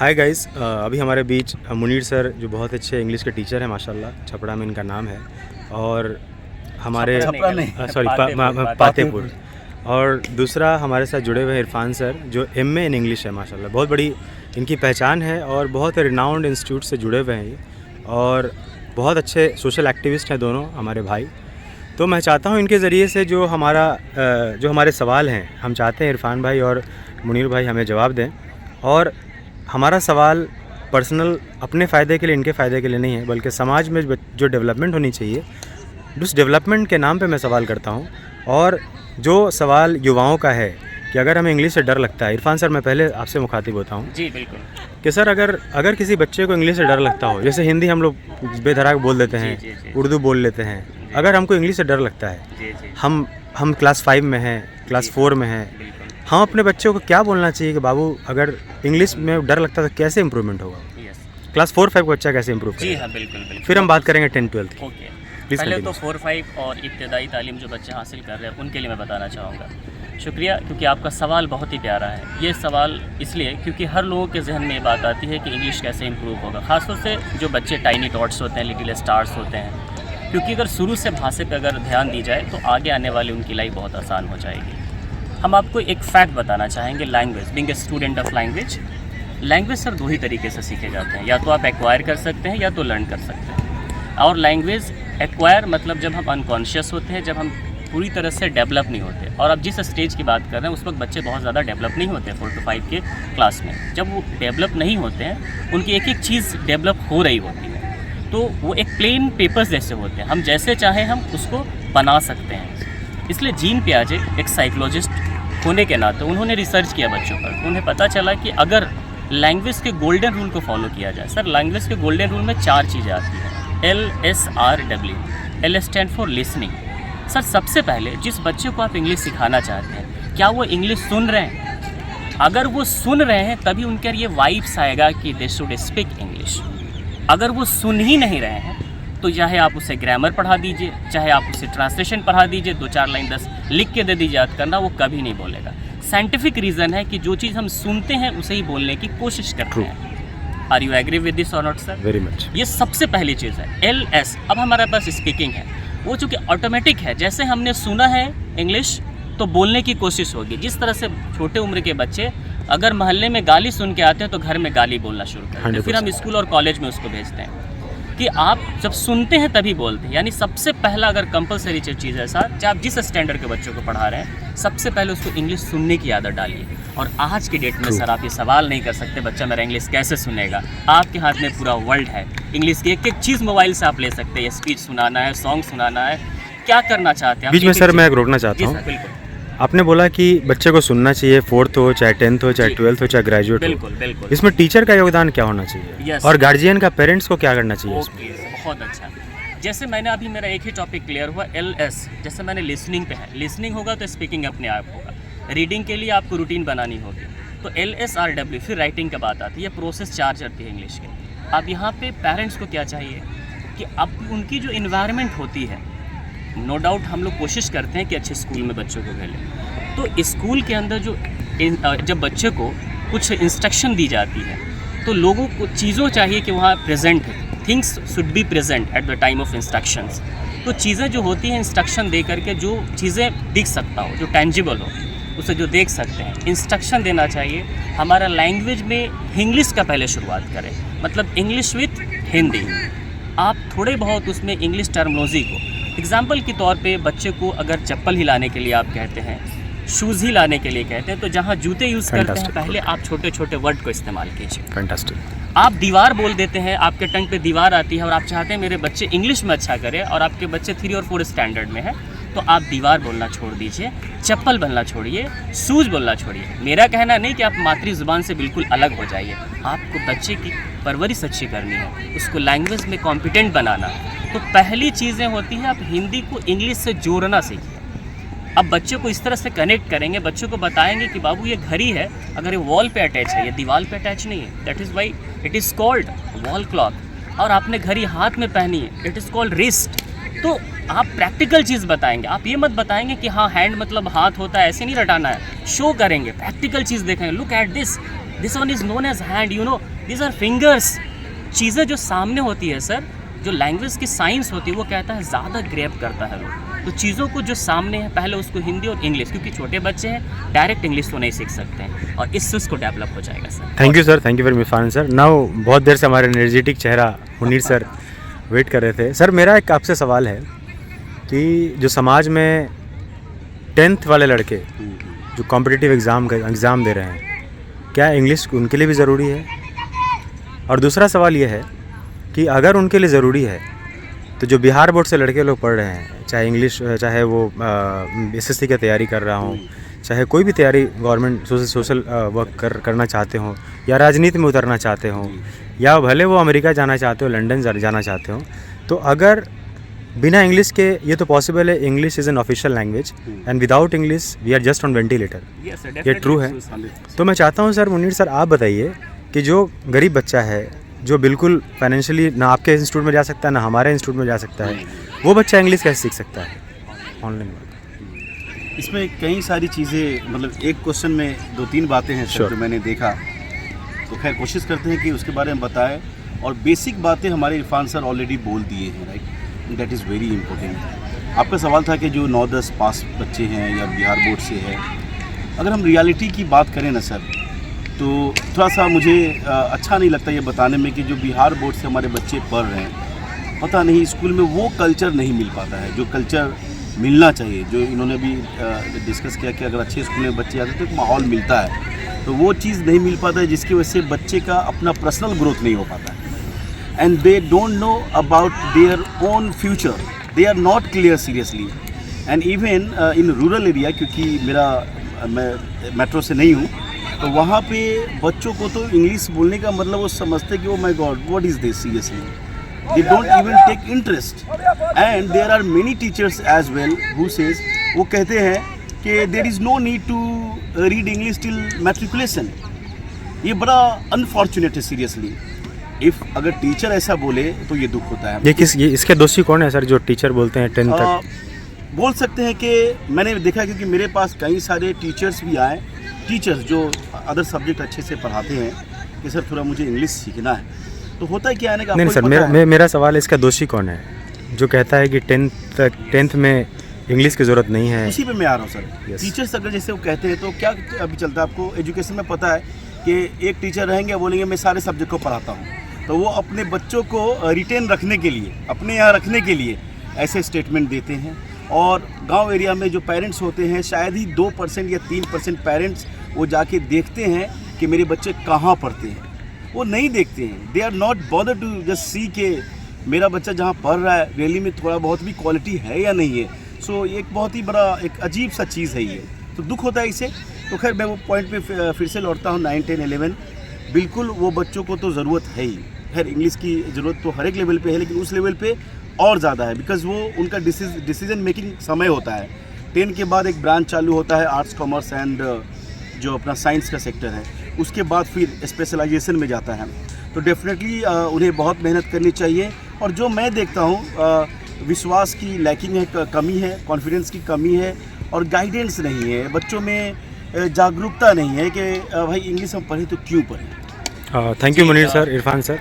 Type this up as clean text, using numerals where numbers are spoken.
Hi guys, अभी हमारे बीच Munir sir जो बहुत अच्छे इंग्लिश के टीचर हैं माशाल्लाह, छपरा में इनका नाम है। और हमारे पातेपुर। और दूसरा हमारे साथ जुड़े हुए इरफान सर जो एमए इन इंग्लिश है माशाल्लाह, बहुत बड़ी इनकी पहचान है और बहुत रिनाउंड इंस्टीट्यूट से जुड़े हुए हैं ये, और बहुत अच्छे सोशल एक्टिविस्ट हैं दोनों हमारे भाई। तो मैं चाहता हूँ इनके ज़रिए से जो हमारे सवाल हैं, हम चाहते हैं इरफान भाई और मुनीर भाई हमें जवाब दें। और हमारा सवाल पर्सनल अपने फ़ायदे के लिए, इनके फ़ायदे के लिए नहीं है, बल्कि समाज में जो डेवलपमेंट होनी चाहिए उस डेवलपमेंट के नाम पे मैं सवाल करता हूँ। और जो सवाल युवाओं का है कि अगर हमें इंग्लिश से डर लगता है, इरफान सर मैं पहले आपसे मुखातिब होता हूँ। जी बिल्कुल। कि सर अगर किसी बच्चे को इंग्लिश से डर लगता हो, जैसे हिंदी हम लोग बेधड़क बोल देते हैं, जी। उर्दू बोल लेते हैं, अगर हमको इंग्लिश से डर लगता है, जी। हम क्लास 5 में हैं, क्लास 4 में हैं, हम अपने बच्चों को क्या बोलना चाहिए कि बाबू अगर इंग्लिश में डर लगता है तो कैसे इम्प्रूवमेंट होगा? क्लास 4-5 का बच्चा कैसे इम्प्रूव जी हाँ, बिल्कुल। फिर हम बात करेंगे 10-12 की। ओके, पहले तो 4-5 और इब्तदाई तालीम जो बच्चे हासिल कर रहे हैं उनके लिए मैं बताना चाहूँगा। शुक्रिया, क्योंकि आपका सवाल बहुत ही प्यारा है। ये सवाल इसलिए क्योंकि हर लोगों के जहन में ये बात आती है कि इंग्लिश कैसे इम्प्रूव होगा, ख़ासतौर से जो बच्चे टाइनी टॉट्स होते हैं, लिटिल स्टार्स होते हैं। क्योंकि अगर शुरू से भाषा पे अगर ध्यान दी जाए तो आगे आने वाली उनकी लाइफ बहुत आसान हो जाएगी। हम आपको एक फैक्ट बताना चाहेंगे। Language, being a student of language sir 2 ही तरीके से सीखे जाते हैं, या तो आप एक्वायर कर सकते हैं या तो लर्न कर सकते हैं। और लैंग्वेज एक्वायर मतलब जब हम अनकॉन्शियस होते हैं, जब हम पूरी तरह से डेवलप नहीं होते। और अब जिस स्टेज की बात कर रहे हैं उस वक्त बच्चे बहुत ज़्यादा डेवलप नहीं होते 4 to 5 के क्लास में। जब वो डेवलप नहीं होते हैं, उनकी एक एक चीज़ डेवलप हो रही होती है, तो वो एक प्लेन पेपर्स जैसे होते हैं, हम जैसे चाहें हम उसको बना सकते हैं। इसलिए जीन पियाजे एक साइकोलॉजिस्ट होने के नाते उन्होंने रिसर्च किया बच्चों पर। उन्हें पता चला कि अगर लैंग्वेज के गोल्डन रूल को फॉलो किया जाए, सर लैंग्वेज के गोल्डन रूल में 4 चीज़ें आती हैं, LSRW। L stand for listening. Sir सबसे पहले जिस बच्चे को आप इंग्लिश सिखाना चाहते हैं, क्या वो इंग्लिश सुन रहे हैं? अगर वो सुन रहे हैं तभी उनके ये वाइब्स आएगा कि दे शुड स्पीक इंग्लिश। अगर वो सुन ही नहीं रहे हैं तो चाहे आप उसे ग्रामर पढ़ा दीजिए, चाहे आप उसे ट्रांसलेशन पढ़ा दीजिए, 2-4 लाइन 10 लिख के दे दीजिए याद करना, वो कभी नहीं बोलेगा। साइंटिफिक रीज़न है कि जो चीज़ हम सुनते हैं उसे ही बोलने की कोशिश करते हैं। Are you agree with this or not sir? Very much. ये सबसे पहली चीज़ है। LS, अब हमारे पास स्पीकिंग है, वो चूँकि ऑटोमेटिक है, जैसे हमने सुना है इंग्लिश तो बोलने की कोशिश होगी। जिस तरह से छोटे उम्र के बच्चे अगर मोहल्ले में गाली सुन के आते हैं तो घर में गाली बोलना शुरू करते हैं, फिर हम स्कूल और कॉलेज में उसको भेजते हैं कि आप जब सुनते हैं तभी बोलते हैं। यानी सबसे पहला अगर कंपलसरी चीज़ है सर, चाहे आप जिस स्टैंडर्ड के बच्चों को पढ़ा रहे हैं, सबसे पहले उसको इंग्लिश सुनने की आदत डालिए। और आज की डेट में सर आप ये सवाल नहीं कर सकते बच्चा मेरा इंग्लिश कैसे सुनेगा। आपके हाथ में पूरा वर्ल्ड है, इंग्लिश की एक एक चीज़ मोबाइल से आप ले सकते हैं। स्पीच सुनाना है, सॉन्ग सुनाना है, क्या करना चाहते हैं। बीच में सर मैं रोकना चाहता हूँ। बिल्कुल, आपने बोला कि बच्चे को सुनना चाहिए, 4th हो चाहे 10th हो चाहे 12th हो चाहे ग्रेजुएट हो। बिल्कुल। इसमें टीचर का योगदान क्या होना चाहिए? और गार्जियन का, पेरेंट्स को क्या करना चाहिए? ओके, बहुत अच्छा। जैसे मैंने अभी मेरा एक ही टॉपिक क्लियर हुआ, LS। जैसे मैंने लिसनिंग पे है, लिसनिंग होगा तो स्पीकिंग अपने आप होगा। रीडिंग के लिए आपको रूटीन बनानी होगी, तो LSRW। फिर राइटिंग का बात आती है, प्रोसेस 4 चलती है इंग्लिश के। अब यहाँ पे पेरेंट्स को क्या चाहिए कि अब उनकी जो इन्वायरमेंट होती है, नो डाउट हम लोग कोशिश करते हैं कि अच्छे स्कूल में बच्चों को भेजें, तो स्कूल के अंदर जब बच्चे को कुछ इंस्ट्रक्शन दी जाती है तो लोगों को चीज़ों चाहिए कि वहाँ प्रेजेंट है, things should be present at the time of instructions. तो चीज़ें जो होती हैं इंस्ट्रक्शन दे करके, जो चीज़ें दिख सकता हो, जो टेंजिबल हो, उसे जो देख सकते हैं, इंस्ट्रक्शन देना चाहिए। हमारा लैंग्वेज में इंग्लिश का पहले शुरुआत करें, मतलब इंग्लिश विथ हिंदी। आप थोड़े बहुत उसमें इंग्लिश टर्मिनोलॉजी को, एग्जाम्पल के तौर पे बच्चे को अगर चप्पल हिलाने के लिए आप कहते हैं, शूज़ ही लाने के लिए कहते हैं, तो जहाँ जूते यूज़ करते हैं पहले आप छोटे छोटे वर्ड को इस्तेमाल कीजिए। फैंटास्टिक। आप दीवार बोल देते हैं, आपके टंग पे दीवार आती है और आप चाहते हैं मेरे बच्चे इंग्लिश में अच्छा करें, और आपके बच्चे 3 और 4 स्टैंडर्ड में है, तो आप दीवार बोलना छोड़ दीजिए, चप्पल बोलना छोड़िए, शूज़ बोलना छोड़िए। मेरा कहना नहीं कि आप मातृ ज़ुबान से बिल्कुल अलग हो जाइए, आपको बच्चे की परवरिश अच्छी करनी है, उसको लैंग्वेज में कॉम्पिटेंट बनाना। तो पहली चीज़ें होती हैं, आप हिंदी को इंग्लिश से जोड़ना सीखिए। अब बच्चों को इस तरह से कनेक्ट करेंगे, बच्चों को बताएंगे कि बाबू ये घड़ी है, अगर ये वॉल पे अटैच है, ये दीवार पे अटैच नहीं है, that is why it is called wall clock. और आपने घड़ी हाथ में पहनी है, इट इज़ कॉल्ड रिस्ट। तो आप प्रैक्टिकल चीज़ बताएंगे, आप ये मत बताएंगे कि हाँ हैंड मतलब हाथ होता है, ऐसे नहीं रटाना है। शो करेंगे, प्रैक्टिकल चीज़ देखेंगे, look at this, this one is known as hand, you know, this are fingers. चीज़ें जो सामने होती है सर, जो लैंग्वेज की साइंस होती है वो कहता है ज़्यादा ग्रैब करता है लोग। तो चीज़ों को जो सामने है पहले उसको हिंदी और इंग्लिश, क्योंकि छोटे बच्चे हैं डायरेक्ट इंग्लिश तो नहीं सीख सकते हैं, और इससे उसको डेवलप हो जाएगा sir. Thank you sir, thank you very much Irfan sir. Now बहुत देर से हमारे एनर्जेटिक चेहरा मुनीर सर वेट कर रहे थे। सर मेरा एक आपसे सवाल है कि जो समाज में 10th वाले लड़के जो कॉम्पिटिटिव एग्ज़ाम दे रहे हैं, क्या इंग्लिश उनके लिए भी ज़रूरी है? और दूसरा सवाल ये है कि अगर उनके लिए ज़रूरी है तो जो बिहार बोर्ड से लड़के लोग पढ़ रहे हैं, चाहे इंग्लिश, चाहे वो SSC की तैयारी कर रहा हूँ, चाहे कोई भी तैयारी गवर्नमेंट सोशल वर्क करना चाहते हो, या राजनीति में उतरना चाहते हो, या भले वो अमेरिका जाना चाहते हो, लंदन जाना चाहते हो, तो अगर बिना इंग्लिश के, ये तो पॉसिबल है, English is an official language and without English we are just on ventilator, ये ट्रू है? तो मैं चाहता हूँ सर, मुनीर सर आप बताइए कि जो गरीब बच्चा है, जो बिल्कुल फाइनेंशियली ना आपके इंस्टीट्यूट में जा सकता है ना हमारे इंस्टीट्यूट में जा सकता है, वो बच्चा इंग्लिश कैसे सीख सकता है ऑनलाइन? इसमें कई सारी चीज़ें, मतलब एक क्वेश्चन में 2-3 बातें हैं सर जो मैंने देखा, तो खैर कोशिश करते हैं कि उसके बारे में बताएं। और बेसिक बातें हमारे इरफान सर ऑलरेडी बोल दिए हैं, right, that is very important. आपका सवाल था कि जो 9-10 पास बच्चे हैं या बिहार बोर्ड से है, अगर हम रियलिटी की बात करें ना सर, तो थोड़ा सा मुझे अच्छा नहीं लगता ये बताने में कि जो बिहार बोर्ड से हमारे बच्चे पढ़ रहे हैं, पता नहीं स्कूल में वो कल्चर नहीं मिल पाता है जो कल्चर मिलना चाहिए। जो इन्होंने भी डिस्कस किया कि अगर अच्छे स्कूल में बच्चे आते हैं तो एक माहौल मिलता है, तो वो चीज़ नहीं मिल पाता है, जिसकी वजह से बच्चे का अपना पर्सनल ग्रोथ नहीं हो पाता है। And they don't know about their own future, they are not clear seriously. And even in rural area, क्योंकि मैं मेट्रो से नहीं हूँ, तो वहाँ पे बच्चों को तो इंग्लिश बोलने का मतलब वो समझते कि oh my god what is this, seriously they don't even take interest. And there are many teachers as well who says, वो कहते हैं कि there is no need to read English till matriculation. ये बड़ा अनफॉर्चुनेट है seriously. If अगर teacher ऐसा बोले तो ये दुख होता है। ये इसके दोषी कौन है सर, जो टीचर बोलते हैं 10th तक? बोल सकते हैं कि मैंने देखा, क्योंकि मेरे पास कई सारे टीचर्स भी आए, टीचर्स जो अदर सब्जेक्ट अच्छे से पढ़ाते हैं कि सर थोड़ा मुझे इंग्लिश सीखना है, तो होता है क्या आने का। नहीं सर, मेरा सवाल है, इसका दोषी कौन है जो कहता है कि 10th में इंग्लिश की ज़रूरत नहीं है? उसी पे मैं आ रहा हूँ सर। टीचर्स अगर जैसे वो कहते हैं, तो क्या अभी चलता है आपको एजुकेशन में पता है कि एक टीचर रहेंगे, बोलेंगे मैं सारे सब्जेक्ट को पढ़ाता हूँ, तो वो अपने बच्चों को रिटेन रखने के लिए, अपने यहाँ रखने के लिए ऐसे स्टेटमेंट देते हैं। और गांव एरिया में जो पेरेंट्स होते हैं, शायद ही 2% या 3% पेरेंट्स वो जाके देखते हैं कि मेरे बच्चे कहाँ पढ़ते हैं, वो नहीं देखते हैं। They are not bother to just see के मेरा बच्चा जहाँ पढ़ रहा है रियली में थोड़ा बहुत भी क्वालिटी है या नहीं है। सो एक बहुत ही बड़ा एक अजीब सा चीज़ है ये, तो दुख होता है इसे। तो खैर मैं वो पॉइंट पे फिर से लौटता हूँ, 9, 10, 11 बिल्कुल वो बच्चों को तो ज़रूरत है ही। खैर इंग्लिश की ज़रूरत तो हर एक लेवल पे है, लेकिन उस लेवल पे और ज़्यादा है, बिकॉज़ वो उनका डिसीजन मेकिंग समय होता है। 10 के बाद एक ब्रांच चालू होता है, आर्ट्स, कॉमर्स एंड जो अपना साइंस का सेक्टर है, उसके बाद फिर स्पेशलाइजेशन में जाता है। तो डेफिनेटली उन्हें बहुत मेहनत करनी चाहिए। और जो मैं देखता हूँ, विश्वास की लैकिंग है, कमी है, कॉन्फिडेंस की कमी है, और गाइडेंस नहीं है बच्चों में, जागरूकता नहीं है कि भाई इंग्लिश हम पढ़ें तो क्यों पढ़ें। Thank you Munir sir, Irfan sir.